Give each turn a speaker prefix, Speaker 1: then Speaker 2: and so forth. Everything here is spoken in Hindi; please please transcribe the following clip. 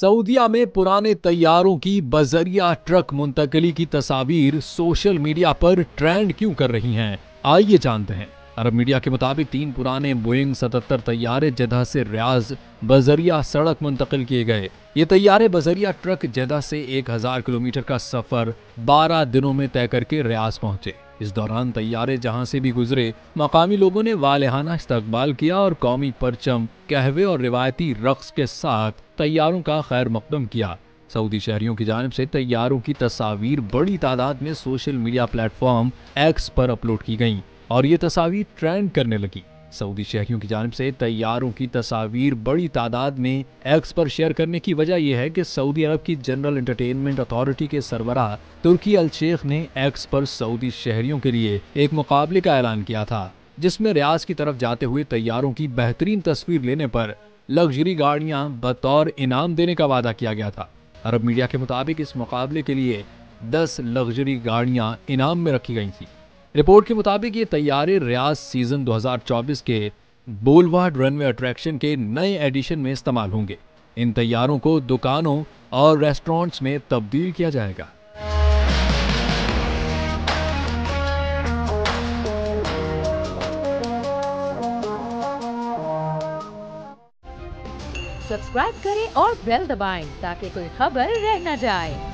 Speaker 1: सऊदीया में पुराने तैयारों की बजरिया ट्रक मुंतकिली की तस्वीर सोशल मीडिया पर ट्रेंड क्यों कर रही हैं? आइए जानते हैं। अरब मीडिया के मुताबिक 3 पुराने बोइंग 77 तैयारे जद्दा से रियाज बजरिया सड़क मुंतकिल किए गए। ये तैयारे बजरिया ट्रक जद्दा से 1000 किलोमीटर का सफर 12 दिनों में तय करके रियाज पहुंचे। इस दौरान तैयारे जहां से भी गुजरे, मकामी लोगों ने वालेहाना इस्तकबाल किया और कौमी परचम, कहवे और रिवायती रक्स के साथ तैयारों का खैर मकदम किया। सऊदी शहरियों की जानिब से तैयारों की तस्वीर बड़ी तादाद में सोशल मीडिया प्लेटफॉर्म एक्स पर अपलोड की गईं और ये तस्वीर ट्रेंड करने लगी। सऊदी शहरियों की जानिब से तैयारों की तस्वीर बड़ी तादाद में एक्स पर शेयर करने की वजह यह है कि सऊदी अरब की जनरल एंटरटेनमेंट अथॉरिटी के सरबराह तुर्की अल शेख ने एक्स पर सऊदी शहरियों के लिए एक मुकाबले का ऐलान किया था, जिसमें रियाज की तरफ जाते हुए तैयारों की बेहतरीन तस्वीर लेने पर लग्जरी गाड़ियां बतौर इनाम देने का वादा किया गया था। अरब मीडिया के मुताबिक इस मुकाबले के लिए 10 लग्जरी गाड़ियां इनाम में रखी गई थी। रिपोर्ट के मुताबिक ये तैयारे रियाज सीजन 2024 के बोलवार्ड रनवे अट्रैक्शन के नए एडिशन में इस्तेमाल होंगे। इन तैयारों को दुकानों और रेस्टोरेंट्स में तब्दील किया जाएगा।
Speaker 2: सब्सक्राइब करें और बेल दबाएं ताकि कोई खबर रह न जाए।